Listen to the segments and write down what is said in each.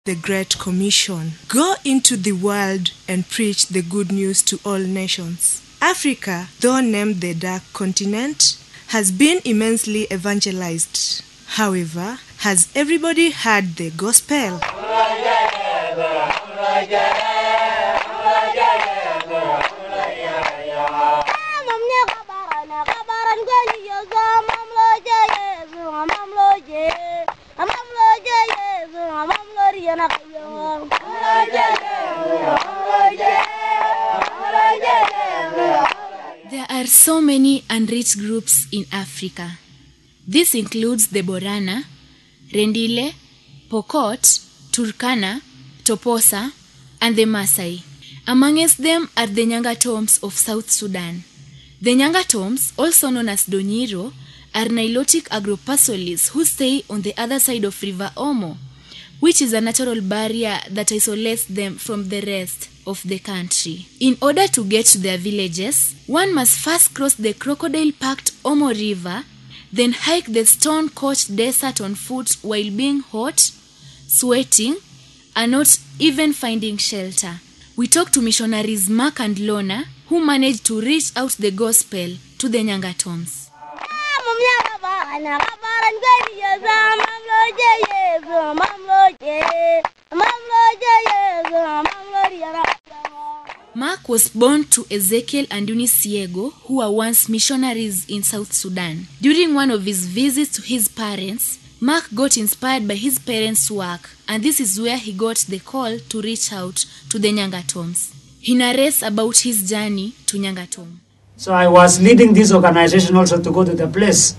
the Great Commission. Go into the world and preach the good news to all nations. Africa, though named the Dark Continent, has been immensely evangelized. However, has everybody heard the gospel? There are so many unreached groups in Africa. This includes the Borana, Rendile, Pokot, Turkana, Toposa, and the Maasai. Amongst them are the Nyngatoms of South Sudan. The Nyngatoms, also known as Donyiro, are Nilotic agropastoralists who stay on the other side of River Omo, which is a natural barrier that isolates them from the rest of the country. In order to get to their villages, one must first cross the crocodile-packed Omo River, then hike the stone-coached desert on foot while being hot, sweating, and not even finding shelter. We talked to missionaries Mark and Lona, who managed to reach out the gospel to the Nyngatoms. Mark was born to Ezekiel and Eunice Siego, who were once missionaries in South Sudan. During one of his visits to his parents, Mark got inspired by his parents' work, and this is where he got the call to reach out to the Nyngatoms. He narrates about his journey to Nyyngatom. So I was leading this organization also to go to the place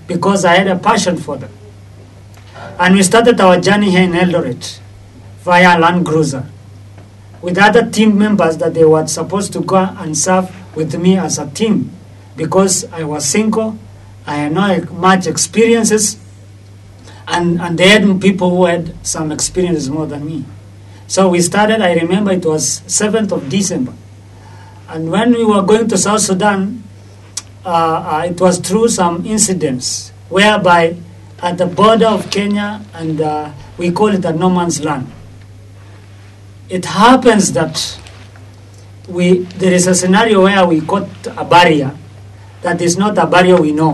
because I had a passion for them. And we started our journey here in Eldoret via Land Cruiser with other team members that they were supposed to go and serve with me as a team because I was single, I had not much experiences, and they had people who had some experiences more than me. So we started, I remember it was 7th of December. And when we were going to South Sudan, it was through some incidents whereby at the border of Kenya, and we call it a no man's land. It happens that there is a scenario where we caught a barrier that is not a barrier we know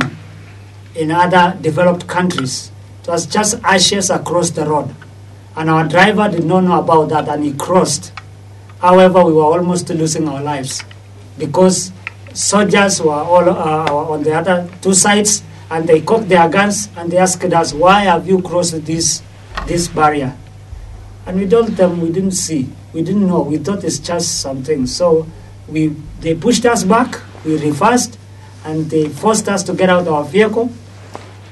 in other developed countries. It was just ashes across the road. And our driver did not know about that, and he crossed. However, we were almost losing our lives because soldiers were all on the other two sides, and they cocked their guns and they asked us, "Why have you crossed this barrier?" And we told them we didn't see, we didn't know, we thought it's just something. So they pushed us back, we reversed, and they forced us to get out of our vehicle.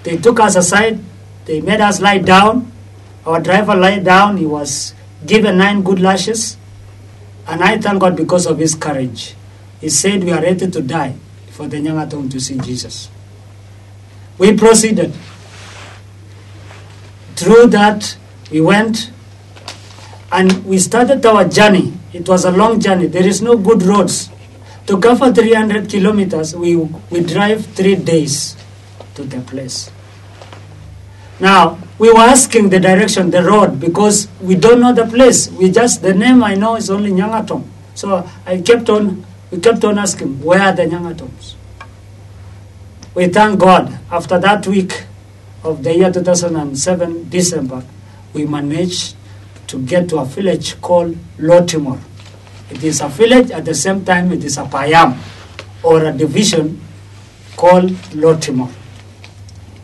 They took us aside, they made us lie down. Our driver lay down, he was given 9 good lashes, and I thank God because of his courage. He said we are ready to die for the Nyyngatom to see Jesus. We proceeded. Through that, we went, and we started our journey. It was a long journey. There is no good roads. To cover 300 kilometers, we drive 3 days to the place. Now, we were asking the direction, the road, because we don't know the place. The name I know is only Nyyngatom. So we kept on asking, where are the Nyngatoms? We thank God, after that week of the year 2007, December, we managed to get to a village called Lotimor. It is a village, at the same time it is a payam, or a division called Lotimor.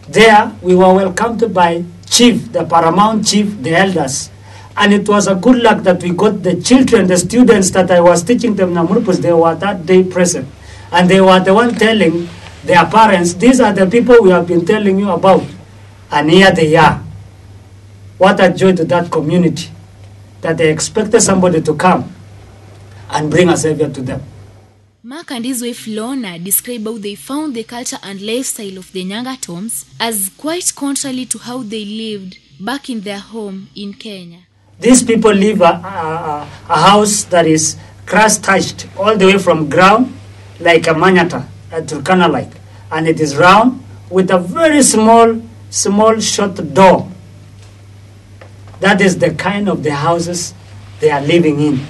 There, we were welcomed by chief, the paramount chief, the elders. And it was a good luck that we got the children, the students that I was teaching them Namurpus, they were that day present. And they were the one telling their parents, these are the people we have been telling you about. And here they are. What a joy to that community, that they expected somebody to come and bring a savior to them. Mark and his wife Lona describe how they found the culture and lifestyle of the Nyngatoms as quite contrary to how they lived back in their home in Kenya. These people live a house that is cross-touched all the way from ground, like a manyata, a Turkana-like. And it is round with a very small short door That is the kind of the houses they are living in.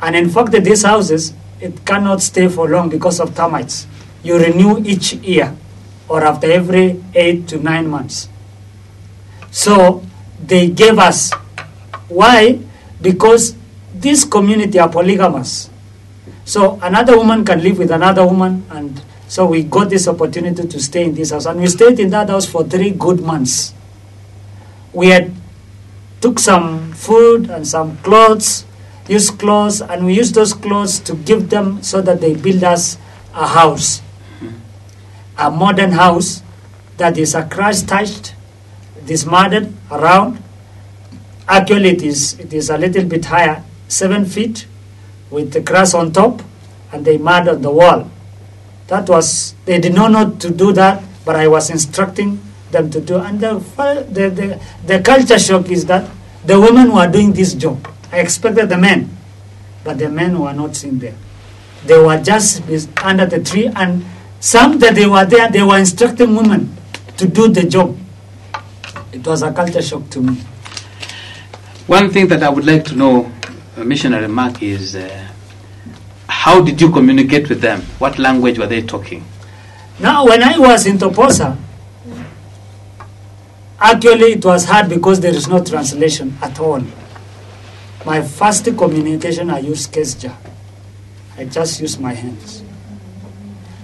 And in fact, these houses, it cannot stay for long because of termites. You renew each year or after every 8 to 9 months. So they gave us. Why? Because this community are polygamous. So another woman can live with another woman, and so we got this opportunity to stay in this house. And we stayed in that house for 3 good months. We had took some food and some clothes, used clothes, and we used those clothes to give them so that they build us a house. A modern house that is a crash-touched, dismantled around. Actually, it is a little bit higher, 7 feet, with the grass on top, and they mud on the wall. That was, they did not know to do that, but I was instructing them to do. And the culture shock is that the women were doing this job. I expected the men, but the men were not seen there. They were just under the tree, and some that they were there, they were instructing women to do the job. It was a culture shock to me. One thing that I would like to know, Missionary Mark, is how did you communicate with them? What language were they talking? Now, when I was in Toposa, actually it was hard because there is no translation at all. My first communication, I used Kesja. I just used my hands.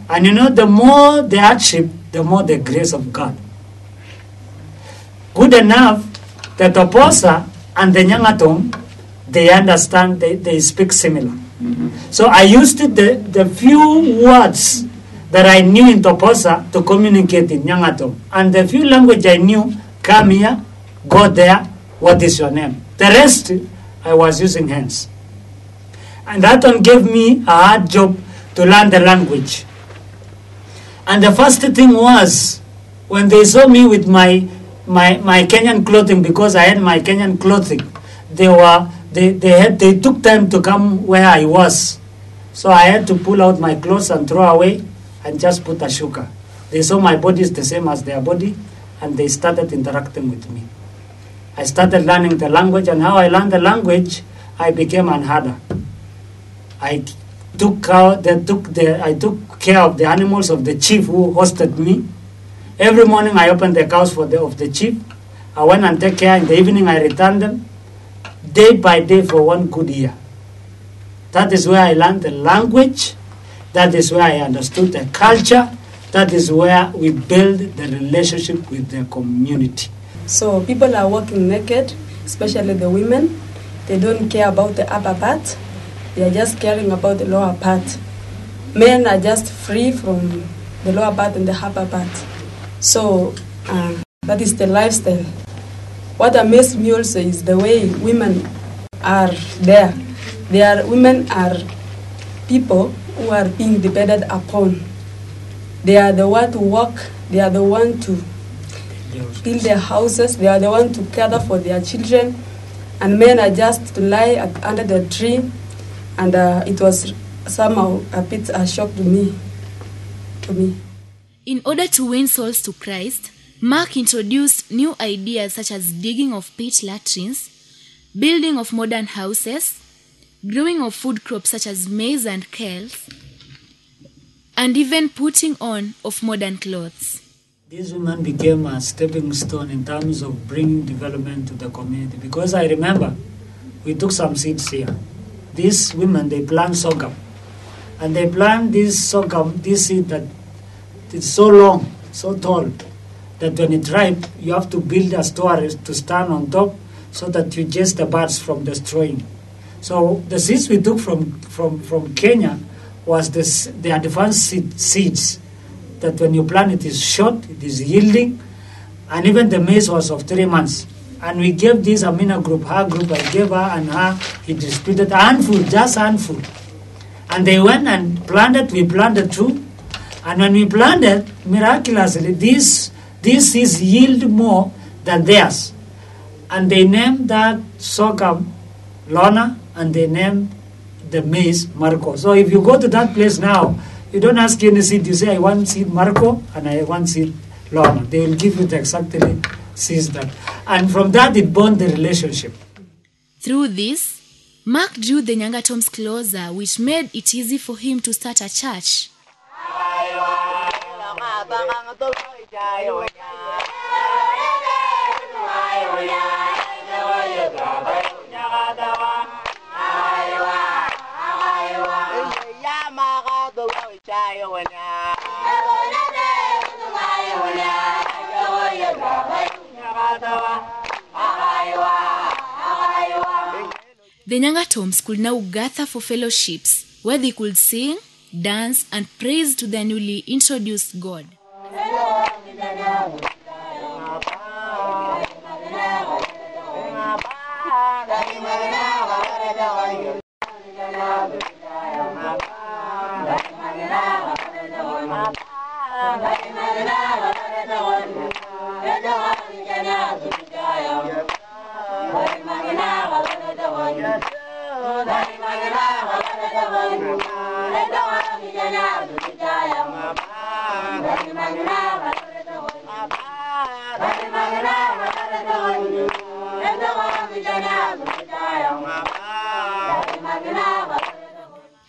And you know, the more the hardship, the more the grace of God. Good enough, the Toposa and the Nyngatoms, they understand, they speak similar. So I used the few words that I knew in Toposa to communicate in Nyngatoms. And the few language I knew, come here, go there, what is your name? The rest, I was using hands. And that one gave me a hard job to learn the language. And the first thing was, when they saw me with my Kenyan clothing, because I had my Kenyan clothing, they took time to come where I was. So I had to pull out my clothes and throw away and just put a shuka. They saw my body is the same as their body, and they started interacting with me. I started learning the language, and how I learned the language, I became an herder. I took care of the animals of the chief who hosted me. Every morning I opened the cows of the chief. I went and take care. In the evening I returned them, day by day for 1 good year. That is where I learned the language. That is where I understood the culture. That is where we build the relationship with the community. So people are walking naked, especially the women. They don't care about the upper part. They are just caring about the lower part. Men are just free from the lower part and the upper part. So that is the lifestyle. What amazed me also is the way women are there. Women are people who are being depended upon. They are the one to work. They are the one to build their houses. They are the one to gather for their children. And men are just to lie under the tree. And it was somehow a bit a shock to me. In order to win souls to Christ, Mark introduced new ideas such as digging of pit latrines, building of modern houses, growing of food crops such as maize and kales, and even putting on of modern clothes. This woman became a stepping stone in terms of bringing development to the community, because I remember we took some seeds here. These women, they plant sorghum, and they plant this sorghum, this seed that it's so long, so tall, that when it ripe, you have to build a storage to stand on top so that you chase the birds from destroying. So the seeds we took from Kenya was the advanced seeds that when you plant it is short, it is yielding, and even the maize was of 3 months. And we gave this Amina group, her group, I gave her, and her, he distributed a handful, just a handful. And they went and planted, we planted too. And when we planted, miraculously, these seeds yield more than theirs. And they named that sorghum Lona, and they named the maize Marco. So if you go to that place now, you don't ask any seed, you say, I want seed Marco, and I want seed Lona. They will give you exactly seeds that. And from that, it bond the relationship. Through this, Mark drew the Nyngatoms closer, which made it easy for him to start a church. The Nyngatoms could now gather for fellowships where they could sing, dance, and praise to their newly introduced God.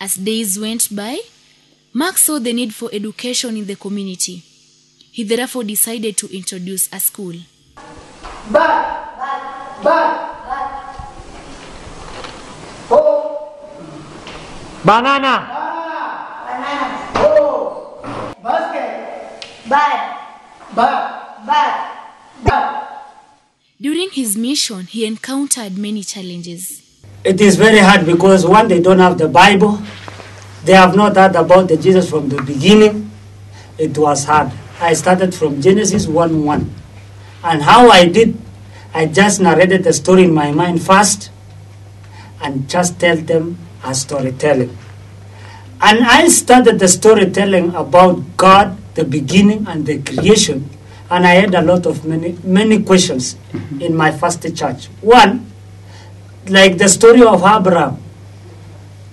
As days went by, Mark saw the need for education in the community. He therefore decided to introduce a school. Banana. During his mission, he encountered many challenges. It is very hard because one, they don't have the Bible. They have not heard about the Jesus from the beginning. It was hard. I started from Genesis 1:1. And how I did, I just narrated the story in my mind first and just tell them a storytelling. And I started the storytelling about God, the beginning and the creation. And I had a lot of many questions in my first church. One, like the story of Abraham.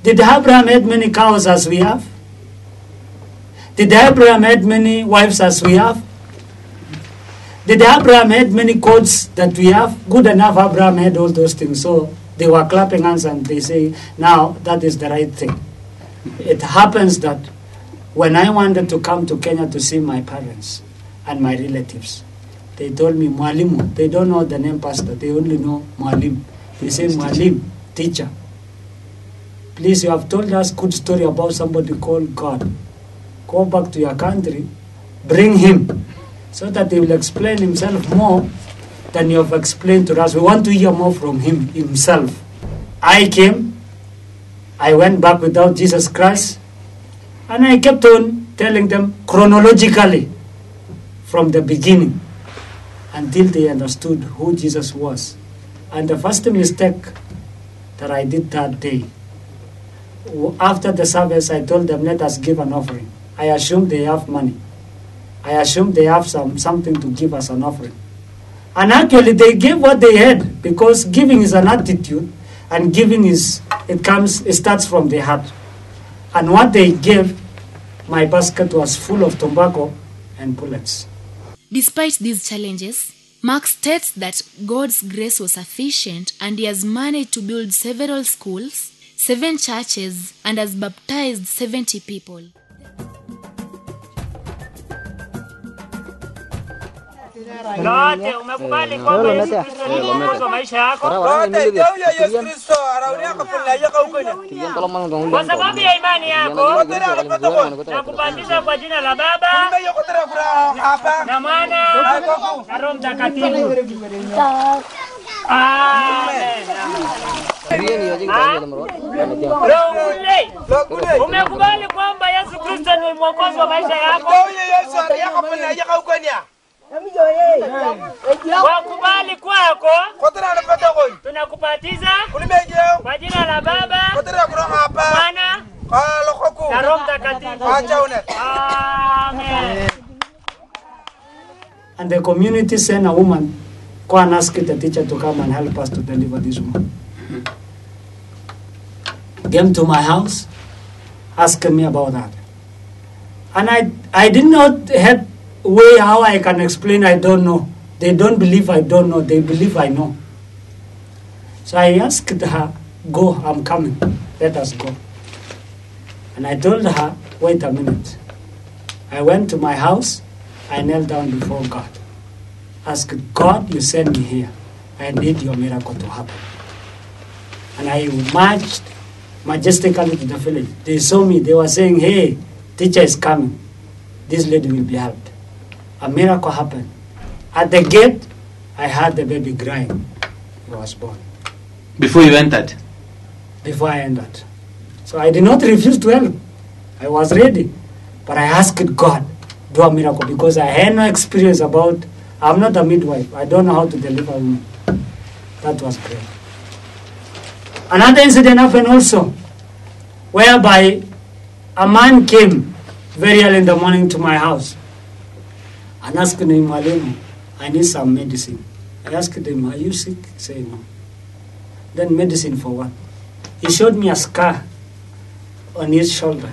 Did Abraham have many cows as we have? Did Abraham have many wives as we have? Did Abraham have many coats that we have? Good enough, Abraham had all those things. So they were clapping hands and they say, now that is the right thing. It happens that when I wanted to come to Kenya to see my parents and my relatives, they told me, Mwalimu. They don't know the name pastor. They only know Mwalim. They say, Mwalim, teacher. Please, you have told us good story about somebody called God. Go back to your country, bring him, so that he will explain himself more than you have explained to us. We want to hear more from him himself. I came, I went back without Jesus Christ, and I kept on telling them chronologically from the beginning until they understood who Jesus was. And the first mistake that I did that day, after the service, I told them, let us give an offering. I assumed they have money. I assumed they have something to give us an offering. And actually, they gave what they had, because giving is an attitude, and giving is, it starts from the heart. And what they gave, my basket was full of tobacco and bullets. Despite these challenges, Mark states that God's grace was sufficient and he has managed to build several schools, 7 churches, and has baptized 70 people. Lote, umekubali kwamba Yesu Kristo ni mwokozi wa maisha yako? Lote, jauya Yesu Kristo, araunia kapula yaka ukenya. Kwa sababu ya imani yako, nakubatiza kwa jina la Baba, na Mwana, na Roho Mtakatifu. Amen. Umekubali kwamba Yesu Kristo ni mwokozi wa maisha yako? Wakubali kwako, tunakubatiza kwa jina la Baba, Mwana, na Roho Mtakatifu. Amen. And the community sent a woman, go and ask the teacher to come and help us to deliver this woman. Came to my house, asking me about that. And I did not have way how I can explain, I don't know. They don't believe I don't know, they believe I know. So I asked her, go, I'm coming, let us go. And I told her, wait a minute. I went to my house, I knelt down before God. Asked God, you sent me here. I need your miracle to happen. And I marched majestically to the village. They saw me, they were saying, hey, teacher is coming. This lady will be helped. A miracle happened. At the gate, I heard the baby crying. He was born. Before you entered? Before I entered. So I did not refuse to help. I was ready. But I asked God, do a miracle, because I had no experience about, I'm not a midwife. I don't know how to deliver a woman. That was great. Another incident happened also, whereby a man came very early in the morning to my house and asked me, Mwalimu, I need some medicine. I asked him, are you sick? He said, no. Then medicine for what? He showed me a scar on his shoulder.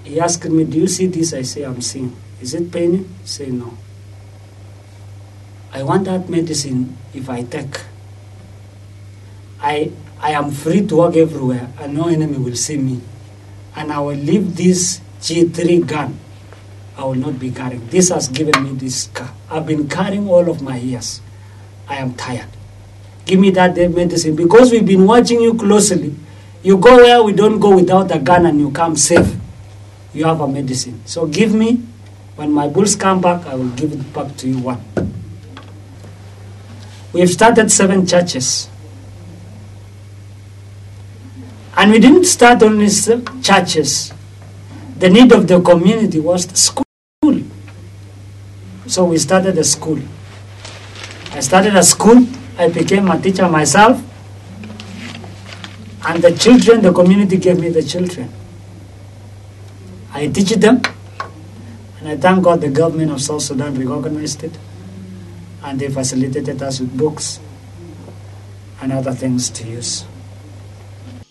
He asked me, do you see this? I say, I'm seeing. Is it paining? He said, no. I want that medicine if I take. I am free to walk everywhere and no enemy will see me. And I will leave this G3 gun. I will not be carrying. This has given me this scar. I've been carrying all of my years. I am tired. Give me that medicine. Because we've been watching you closely. You go where we don't go without a gun and you come safe. You have a medicine. So give me. When my bulls come back, I will give it back to you one. We've started 7 churches. And we didn't start only churches. The need of the community was the school. So we started a school. I started a school. I became a teacher myself. And the children, the community gave me the children. I teach them. And I thank God the government of South Sudan recognized it. And they facilitated us with books and other things to use.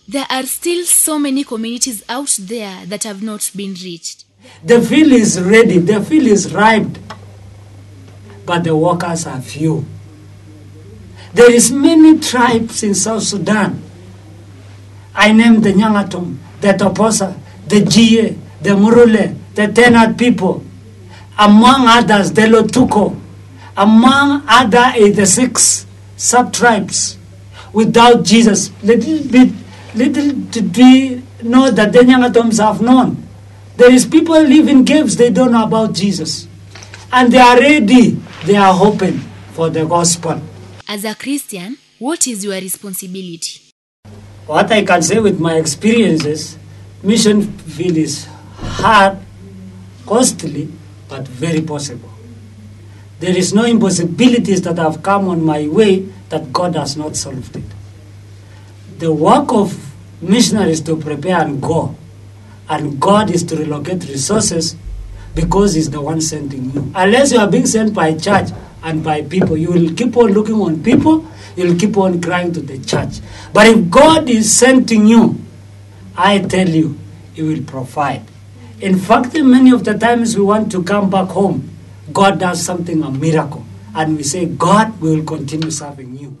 There are still so many communities out there that have not been reached. The field is ready, the field is ripe, but the workers are few. There is many tribes in South Sudan. I named the Nyngatoms, the Toposa, the Jie, the Murule, the Tenat people, among others, the Lotuko, among other 86 sub-tribes. Without Jesus, little did we know that the Nyngatoms have known. There is people live in caves, they don't know about Jesus. And they are ready, they are hoping for the gospel. As a Christian, what is your responsibility? What I can say with my experiences, mission field is hard, costly, but very possible. There is no impossibilities that have come on my way that God has not solved it. The work of missionaries to prepare and go, and God is to relocate resources because He's the one sending you. Unless you are being sent by church and by people, you will keep on looking on people, you will keep on crying to the church. But if God is sending you, I tell you, He will provide. In fact, many of the times we want to come back home, God does something, a miracle, and we say, God, we will continue serving you.